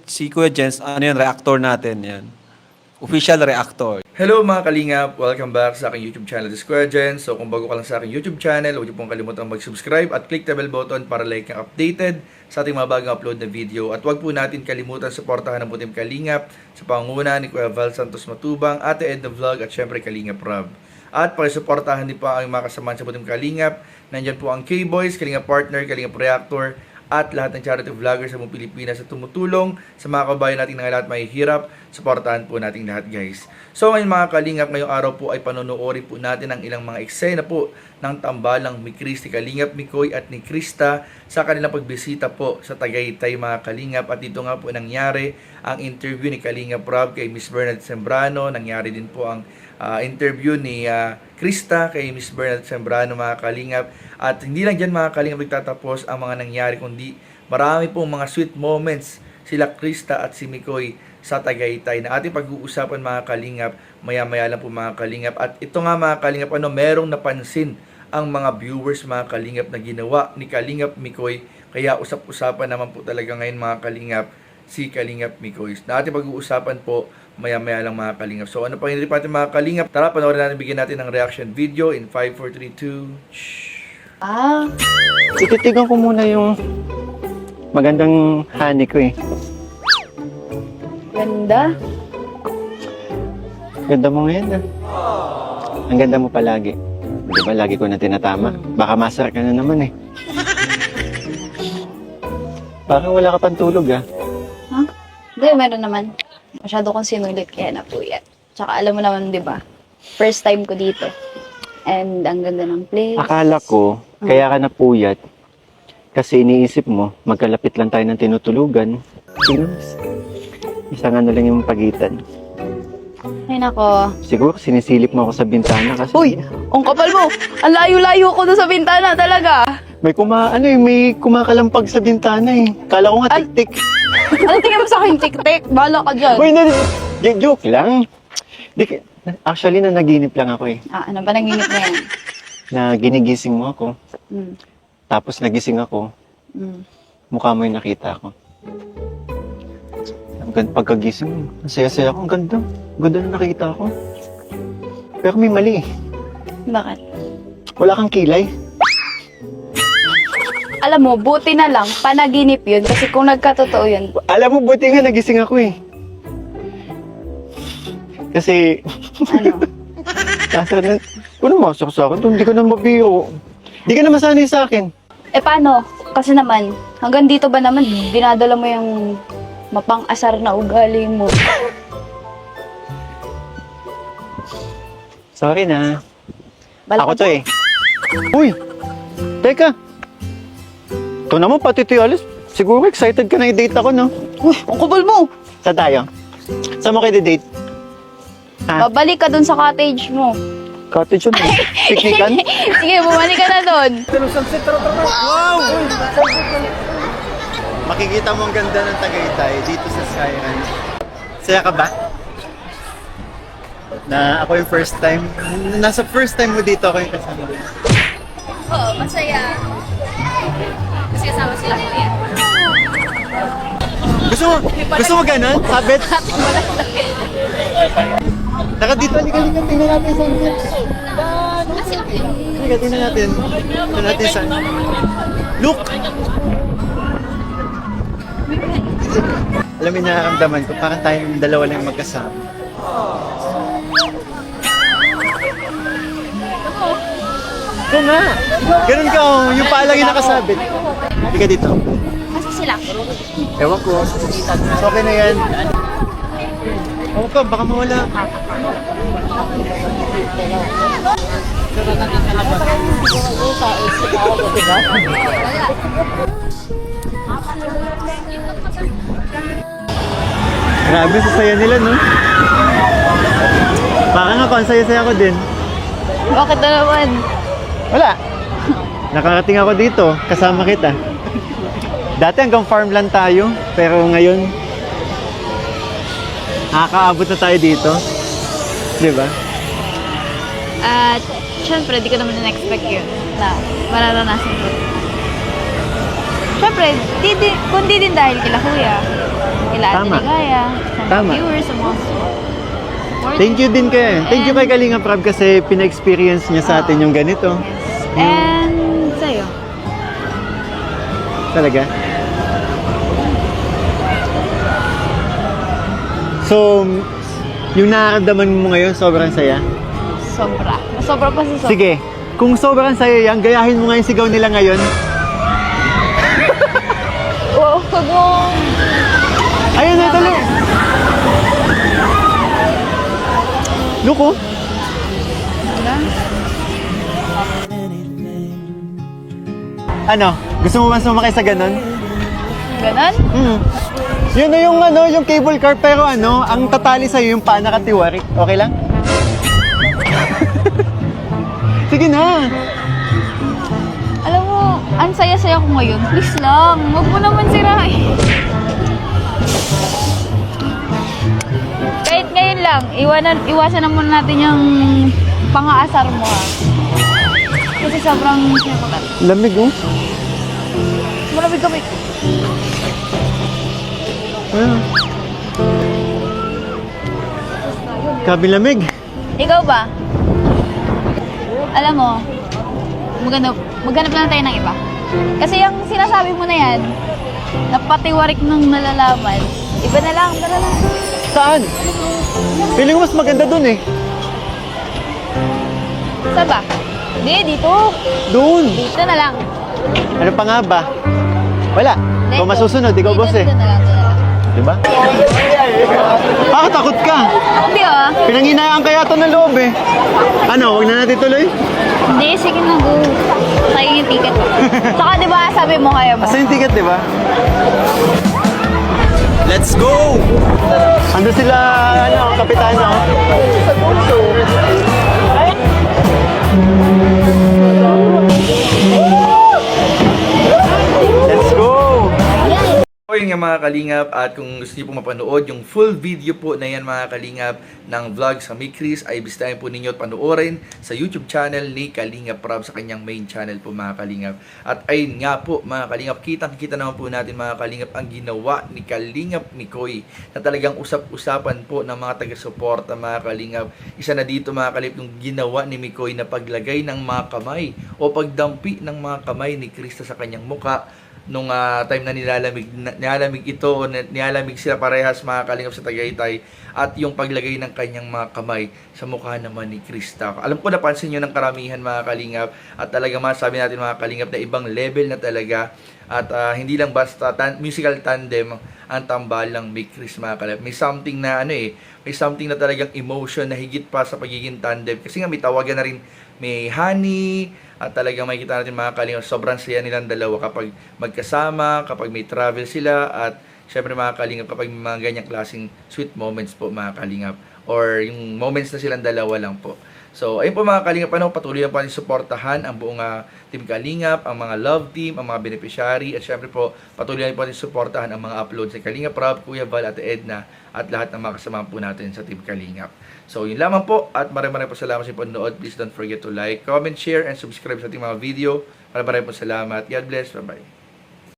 si Kuya Jens, ano yun, reactor natin yan. Official reactor. Hello mga kalingap! Welcome back sa aking YouTube channel, The Square Gen. So kung bago ka lang sa aking YouTube channel, huwag niyo pong kalimutan mag-subscribe at click the bell button para like ang updated sa ating mga bagong upload na video. At huwag po natin kalimutan suportahan ang Puting Kalingap sa pangunguna ni Kuya Val Santos Matubang, Ate Edna Vlog at syempre Kalingap Rob. At pakisuportahan din po ang mga kasamahan sa Puting Kalingap. Nandyan po ang K-Boys, Kalingap Partner, Kalingap Reactor, at lahat ng charity vloggers sa buong Pilipinas na tumutulong sa mga kabayan nating na lahat mahihirap. Suportahan po nating lahat, guys. So ngayon mga kalingap, ngayong araw po ay panonoodin po natin ang ilang mga eksena po ng tambalang ni Christy Kalingap Mikoy at ni Krista sa kanilang pagbisita po sa Tagaytay mga kalingap. At dito nga po nangyari ang interview ni Kalingap Rob kay Miss Bernadette Sembrano. Nangyari din po ang interview ni Krista kay Miss Bernadette Sembrano mga kalingap. At hindi lang dyan mga kalingap nagtatapos ang mga nangyari, kundi marami pong mga sweet moments sila Krista at si Mikoy sa Tagaytay na ating pag-uusapan mga kalingap maya-maya lang po mga kalingap. At ito nga mga kalingap, merong napansin ang mga viewers mga kalingap na ginawa ni Kalingap Mikoy, kaya usap-usapan naman po talaga ngayon mga kalingap si Kalingap Mikoy na ating pag-uusapan po maya-maya lang mga kalingap. So ano pang hindi pa natin mga kalingap, tara panoorin natin, bigyan natin ng reaction video in 5, 4, 3, 2 Tititigan ko muna yung magandang honey ko eh. Ganda. Ganda mo ngayon ah. Ang ganda mo palagi. Di ba lagi ko na tinatama? Baka masar ka na naman eh. Parang wala ka pang tulog ah. Huh? Hindi, meron naman. Masyado kong sinulit kaya napuyat. Tsaka alam mo naman, di ba? First time ko dito. And ang ganda ng place. Akala ko, kaya ka napuyat. Kasi iniisip mo, magkalapit lang tayo ng tinutulugan. Isang ano lang yung pagitan. Ay nako. Siguro sinisilip mo ako sa bintana kasi... Uy! Ang kapal mo! Ang layo-layo ko doon sa bintana talaga! may kumakalampag sa bintana eh. Kala ko nga tik-tik. Ano tingin mo sa akin, tik-tik? Bahala ka dyan. Uy, joke lang. Actually, nanaginip lang ako eh. Ano ba nanginip na yan? Na ginigising mo ako. Mm. Tapos nagising ako. Mukha mo yung nakita ko. Pagkagising mo, ang saya-saya ako. Ang ganda. Ang ganda na nakita ko. Pero may mali eh. Bakit? Wala kang kilay. Alam mo, buti na lang, panaginip yun. Kasi kung nagkatotoo yun, Alam mo, buti nga nagising ako eh. Kasi... ano? Kung namasok sa akin, hindi ka na mabiro. Hindi ka na masanay sa akin. Eh paano? Kasi naman, hanggang dito ba naman, dinadala mo yung mapang-asar na ugali mo. Sorry na. Balak Ako ka to eh. Uy! Teka! Ito naman pati Tialis. Siguro excited ka na i-date ako, no? Uy, ang kubal mo! Saan tayo? Saan mo kayo i-date? Ha? Babalik ka dun sa cottage mo. Cottage yun eh. Picnican? Sige, bumalik ka na dun. Wow! Makikita mo ang ganda ng Tagaytay dito sa Skyline. Saya ka ba? Na ako yung first time. Nasa first time mo dito ako yung kasama. Oo, masaya. Kasi kasama sila kuya. Gusto mo ganun? Sabit? Taka dito, halika. Tingnan natin sa halika, tingnan natin. Tingnan natin sa... Look! Alam mo, nararamdaman ko, parang tayong dalawa lang magkasama. Ito nga! Ganun ka, oh. Yung paa lang yung nakasabit. Halika dito. Kasi sila. Ewan ko. Okay na yan. Ewan ko, baka mawala. Grabe, sasaya nila, no? Baka nga, ang saya-saya ko din. Bakit na naman? Wala. Nakarating ako dito, kasama kita. Dati hanggang farmland tayo, pero ngayon, nakakaabot na tayo dito. Di ba? At, syempre, di ko naman na-expect yun na mararanasan ko. Syempre, kundi din dahil kila kuya. kila Ate Tama. Ligaya, sa mga Tama. viewers, sa mga supporters. Thank you din kay. Thank you kay Kalinga Prab kasi pina-experience niya sa atin yung ganito. And sa'yo. Talaga? So, yung nararamdaman mo ngayon, sobrang saya? Sobra. Sobra pa sa sobra. Sige, kung sobrang saya yan, gayahin mo nga yung sigaw nila ngayon. Oo, wag mo. Ayun na, tuloy. Luko? Ano? Gusto mo ba sumakay sa ganon? Ganon? Yun na yung ano, yung cable car pero ano, ang tatali sa'yo yung paa nakatiwarik. Okay lang? Sige na. Alam mo, ang saya-saya ko ngayon. Please lang, wag mo naman sirain. Kahit ngayon lang, iwasan na muna natin yung pang-aasar mo ha. Kasi sobrang sinapagat. Lamig oh. Malamig kami. Ayun. Grabe lamig. Ikaw ba? Alam mo, maghanap lang tayo ng iba. Kasi yung sinasabi mo na yan, napatiwarik ng nalalaman, iba na lang, tara na. Saan? Feeling ko mas maganda dun eh. Saan ba? Hindi, dito. Doon. Dito na lang. Ano pa nga ba? Wala. Hindi, Kung masusunod, ikaw dito, boss eh. Dito na lang, dito na lang. Diba? Takot ka. Hindi ah. Pinanginayaan kaya ito ng loob eh. Ano, huwag na natin tuloy? Hindi, sige na, go. Tayo yung ticket. Tsaka di ba sabi mo kaya mo? Asa yung ticket, diba? Let's go! Ando sila, ano, kapitano. Let's go! So yun nga mga kalingap, at kung gusto niyo po mapanood yung full video po na yan mga kalingap ng vlog sa Mikris, ay bisitahin po ninyo at panoorin sa YouTube channel ni Kalingap Prab sa kanyang main channel po mga kalingap. At ayun nga po mga kalingap, kitang-kita naman po natin mga kalingap ang ginawa ni Kalingap Mikoy na talagang usap-usapan po ng mga taga-suporta mga kalingap. Isa na dito mga kalingap yung ginawa ni Mikoy na paglagay ng mga kamay o pagdampi ng mga kamay ni Krista sa kanyang muka nung time na nilalamig ito o nilalamig sila parehas mga kalingap sa Tagaytay, at yung paglagay ng kanyang mga kamay sa mukha naman ni Krista. Alam ko napansin nyo ng karamihan mga kalingap, at talaga masabi natin mga kalingap na ibang level na talaga, at hindi lang basta musical tandem ang tambalang Big Chris mga kalingap. May something na may something na talagang emotion na higit pa sa pagiging tandem, kasi nga may tawagan na rin, may honey, at talagang makikita natin mga kalingap, sobrang saya nilang dalawa kapag magkasama, kapag may travel sila, at syempre mga kalingap kapag may mga ganyang klaseng sweet moments po mga kalingap, or yung moments na silang dalawa lang po. So ayun po mga kalingap, patuloy lang po natin suportahan ang buong Team Kalingap, ang mga love team, ang mga beneficiary, at syempre po patuloy lang po natin suportahan ang mga uploads sa Kalingap Prab, Kuya Val, at Edna, at lahat ng mga kasama po natin sa Team Kalingap. So yun lamang po, at maraming po salamat sa panonood. Please don't forget to like, comment, share, and subscribe sa ating mga video. Maraming po salamat. God bless. Bye-bye.